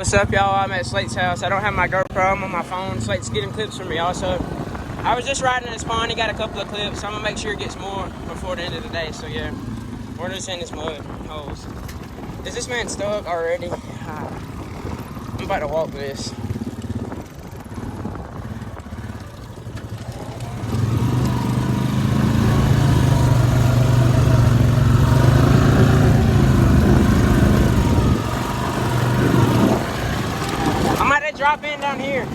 What's up, y'all? I'm at Slate's house. I don't have my GoPro. I'm on my phone. Slate's getting clips from me also. I was just riding in his pond. He got a couple of clips. So I'm going to make sure he gets more before the end of the day. So, yeah. We're just in this mud holes. Is this man stuck already? I'm about to walk this. Drop in down here.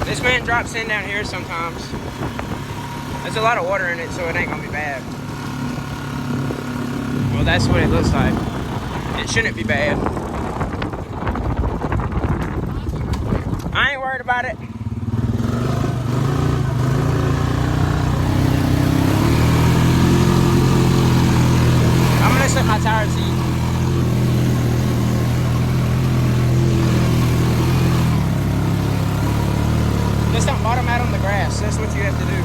This man drops in down here sometimes. There's a lot of water in it, so it ain't gonna be bad. Well, that's what it looks like. It shouldn't be bad. I ain't worried about it. I'm gonna set my tire seat. Just don't bottom out on the grass. That's what you have to do.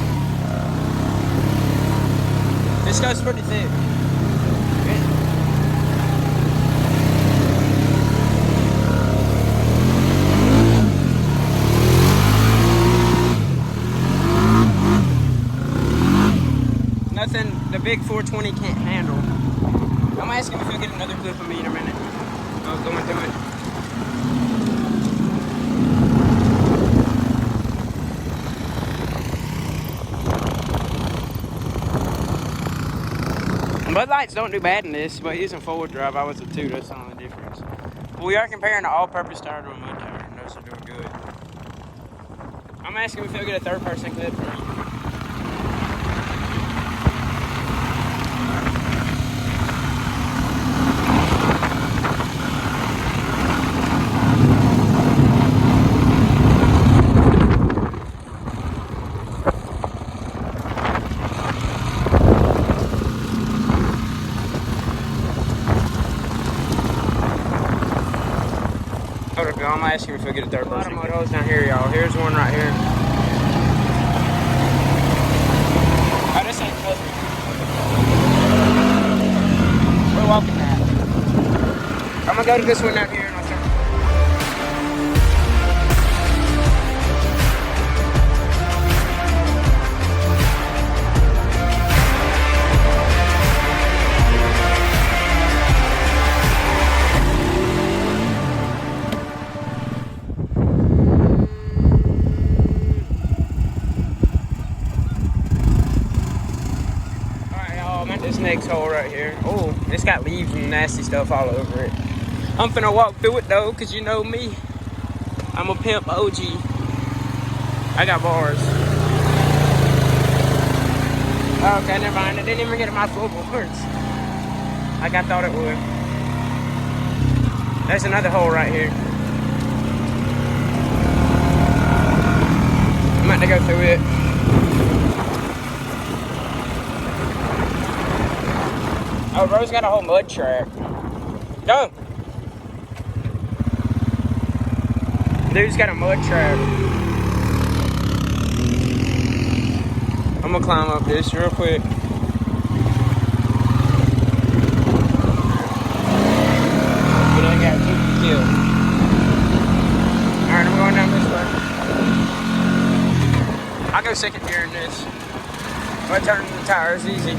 This goes pretty thick. Nothing the big 420 can't handle. I'm gonna ask him if he'll get another clip of me in a minute. I was going through it. Bud Lights don't do bad in this, but using forward drive, I was a 2, that's the only difference. But we are comparing an all-purpose tire to a mud tire, and those are doing good. I'm asking if he'll get a third-person clip for me. I'm gonna ask him if he'll get a third person. A lot of mud holes down here, y'all. Here's one right here. Oh, this ain't close. We're walking that. I'm gonna go to this one out here and I'll turn. This next hole right here. Oh, it's got leaves and nasty stuff all over it. I'm finna walk through it though, cause you know me. I'm a pimp OG. I got bars. Okay, never mind. I didn't even get my full boards. Like I thought it would. There's another hole right here. I'm about to go through it. Oh, bro's got a whole mud track. Go! Dude's got a mud track. I'm gonna climb up this real quick. But I got 2 kills. Alright, I'm going down this way. I'll go second gear in this. But turning the tires easy.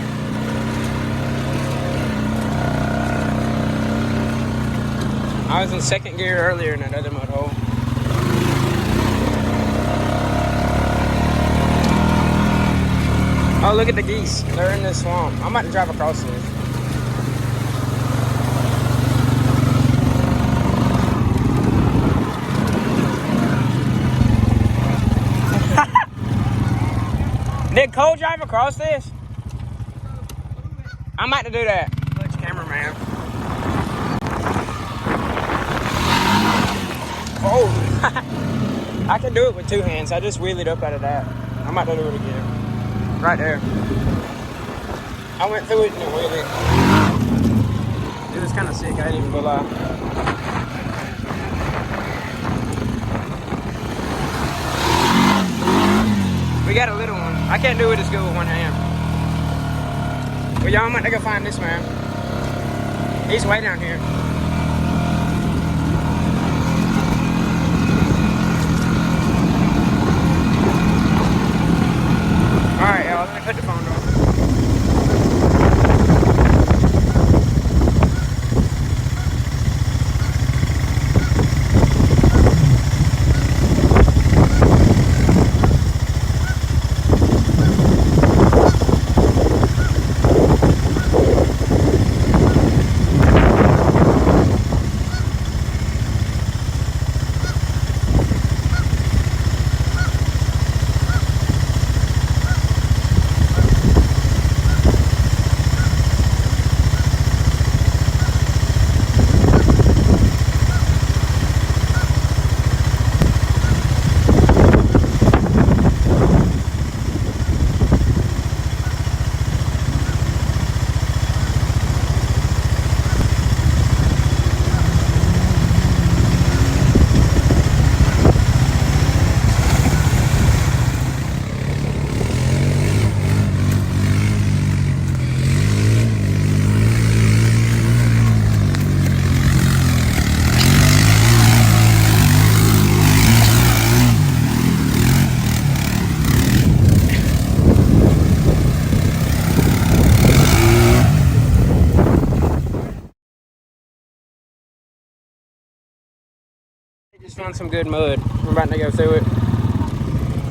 I was in second gear earlier in that other mud hole. Oh, look at the geese. They're in this swamp. I'm about to drive across this. Did Cole drive across this? I'm about to do that. Clutch cameraman. Oh, I can do it with 2 hands. I just wheeled up out of that. I'm about to do it again. Right there. I went through it and wheeled it. It was kind of sick. I ain't even gonna lie. We got a little one. I can't do it as good with 1 hand. Well, y'all, I'm about to go find this man. He's way down here. Alright, y'all, let me put the phone on. Just found some good mud. We're about to go through it.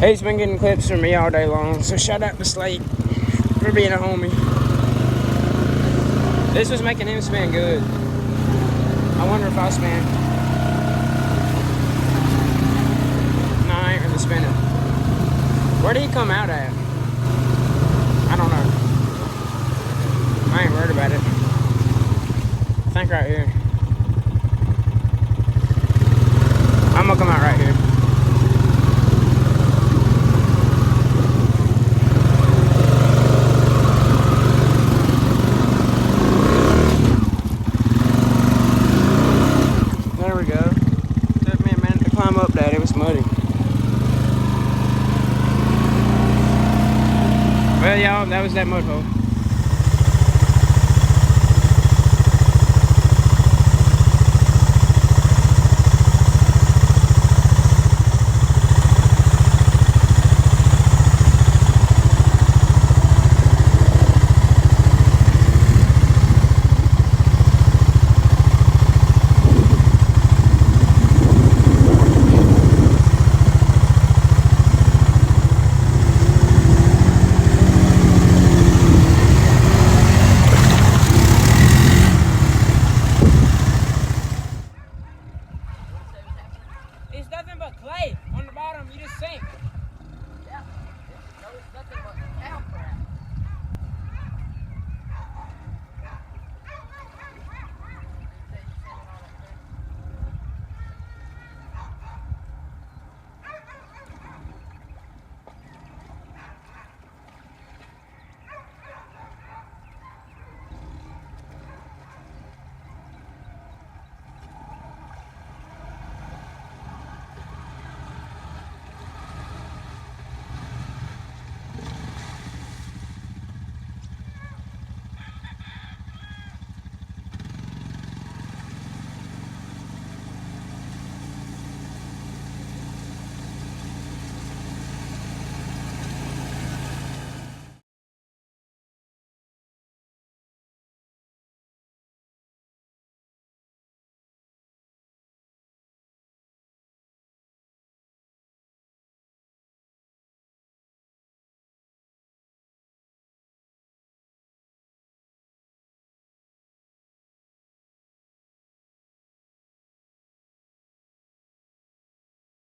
He's been getting clips from me all day long, so shout out to Slate for being a homie. This was making him spin good. I wonder if I'll spin. No, I ain't really spinning. Where did he come out at? I don't know. I ain't worried about it. I think right here. I'm gonna come out right here. There we go. Took me a minute to climb up that. It was muddy. Well, y'all, that was that mud hole.